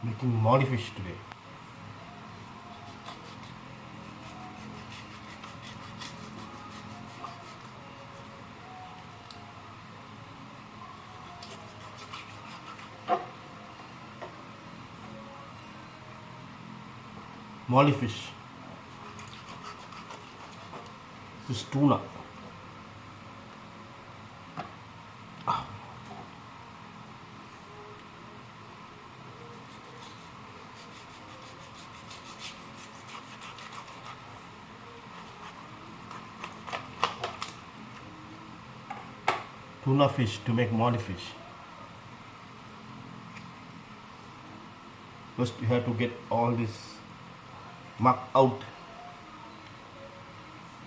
Making maldivefish today. Maldivefish. This is tuna. Tuna fish to make maldivefish. First you have to get all this muck out,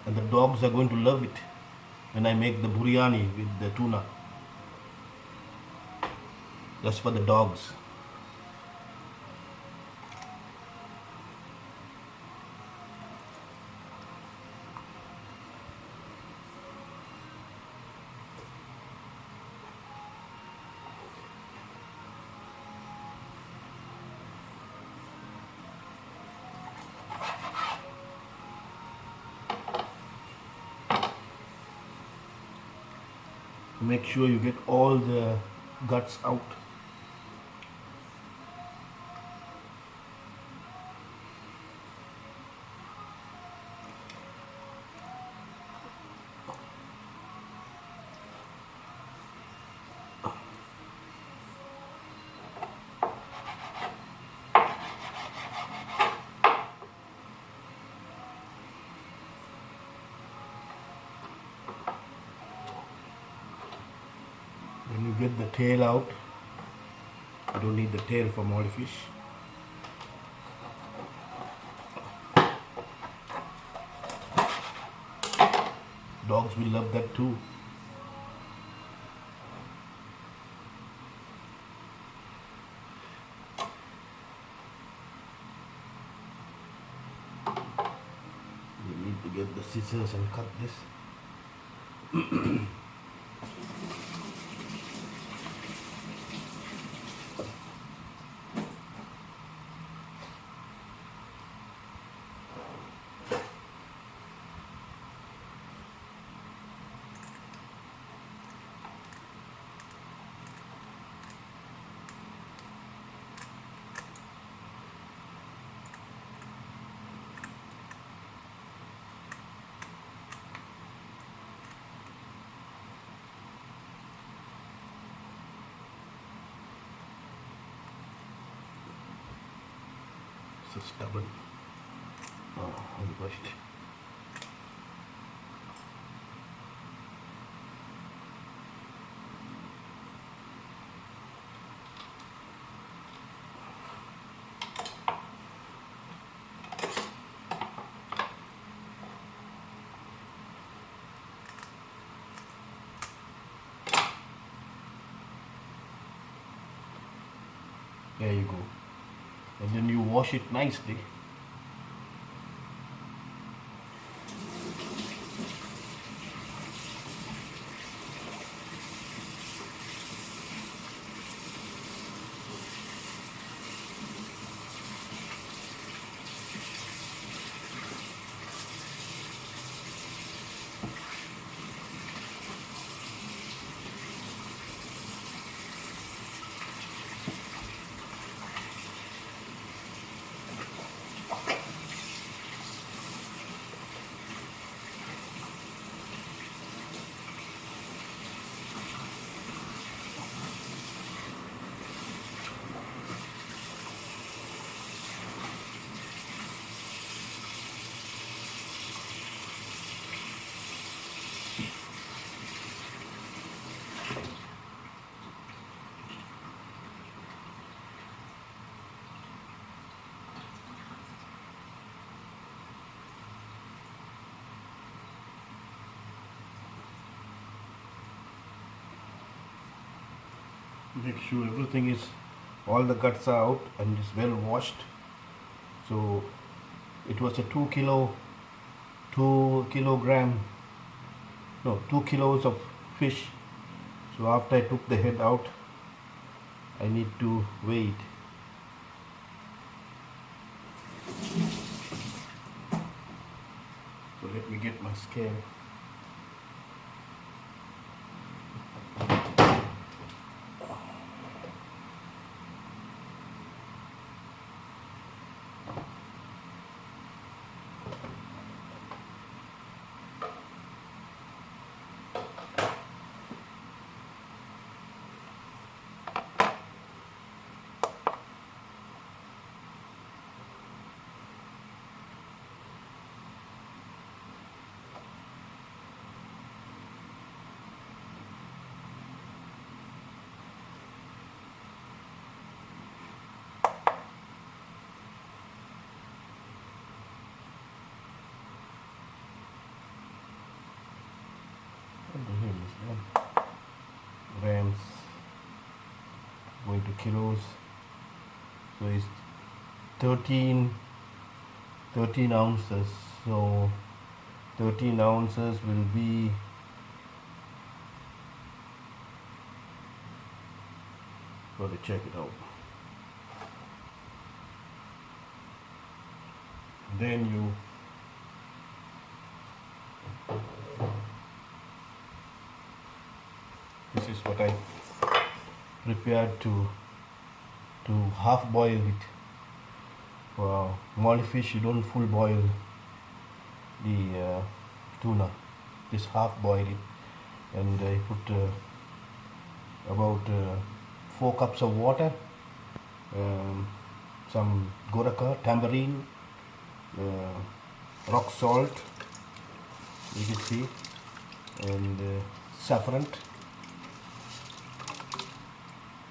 and the dogs are going to love it when I make the biryani with the tuna. Just for the dogs. Make sure you get all the guts out. When you get the tail out, you don't need the tail for maldivefish. Dogs will love that too. You need to get the scissors and cut this. So stubborn. Oh, I washed. There you go. And then you wash it nicely. Make sure everything is, all the guts are out and is well washed. So it was a 2 kilogram, no, 2 kilos of fish. So after I took the head out, I need to weigh it. me get my scale. What the hell is that? Grams going to kilos. So it's 13 ounces. So 13 ounces will be got to check it out. Then you this is what I prepared to half boil it. For mollyfish, you don't full boil the tuna, just half boil it. And I put about 4 cups of water, some goraka, tambourine, rock salt, you can see, and saffron.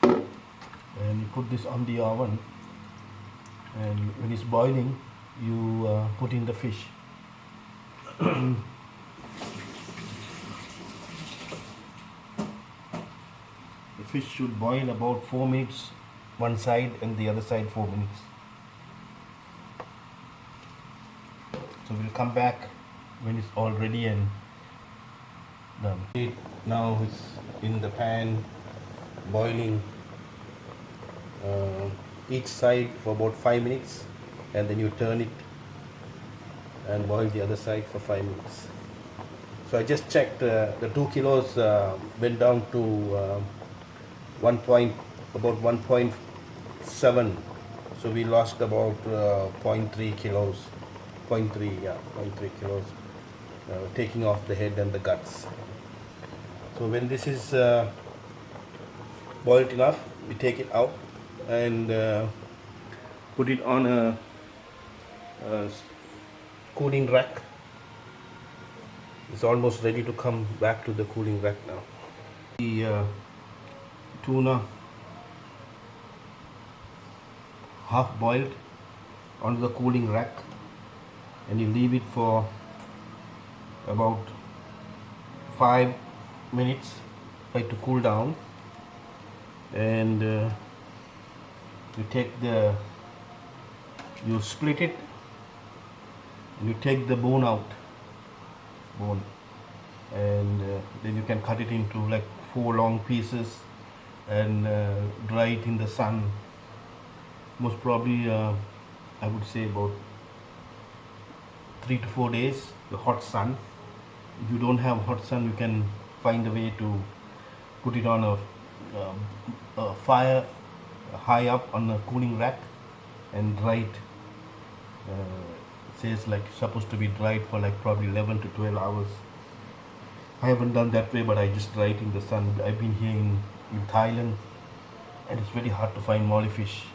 And you put this on the oven, and when it's boiling, you put in the fish. The fish should boil about 4 minutes one side and the other side 4 minutes. So we'll come back when it's all ready and done. Now it's in the pan boiling each side for about 5 minutes, and then you turn it and boil the other side for 5 minutes. So I just checked the 2 kilos went down to about 1.7. So we lost about 0.3 kilos, 0.3 kilos, taking off the head and the guts. So when this is boiled enough, we take it out and put it on a cooling rack. It's almost ready to come back to the cooling rack now. The tuna half boiled onto the cooling rack, and you leave it for about 5 minutes for it to cool down. And you split it, and you take the bone out, and then you can cut it into like 4 long pieces and dry it in the sun. Most probably I would say about 3 to 4 days, the hot sun. If you don't have hot sun, you can find a way to put it on a fire high up on a cooling rack and dry it. It says like supposed to be dried for like probably 11 to 12 hours. I haven't done that way, but I just dry it in the sun. I've been here in Thailand, and it's very hard to find mollyfish.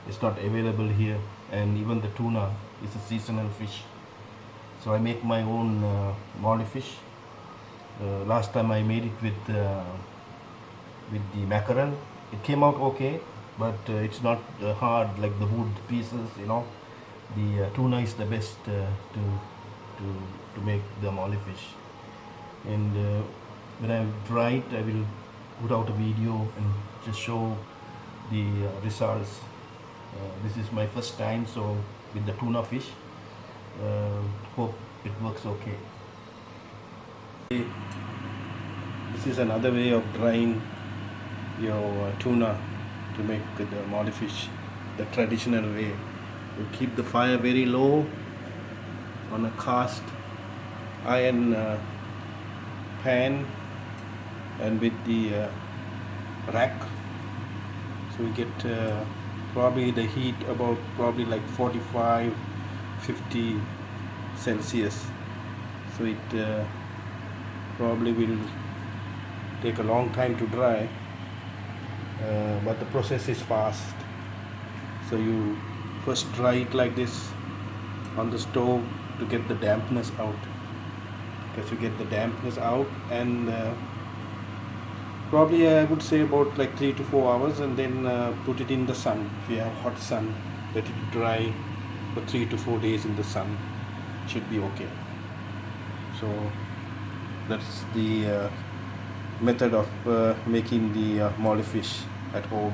It's not available here, and even the tuna is a seasonal fish. So I make my own mollyfish. Last time I made it with the mackerel. It came out okay, but it's not hard like the wood pieces, you know. The tuna is the best to make the mollyfish. And when I dry it, I will put out a video and just show the results. This is my first time, so with the tuna fish, hope it works okay. This is another way of drying your tuna to make the mollyfish the traditional way. You keep the fire very low on a cast iron pan and with the rack. So we get probably the heat about probably like 45-50 Celsius. So it probably will take a long time to dry, but the process is fast. So you first dry it like this on the stove to get the dampness out, because you get the dampness out, and probably I would say about like 3 to 4 hours, and then put it in the sun. If you have hot sun, let it dry for 3 to 4 days in the sun, should be okay. So that's the method of making the molly fish at home.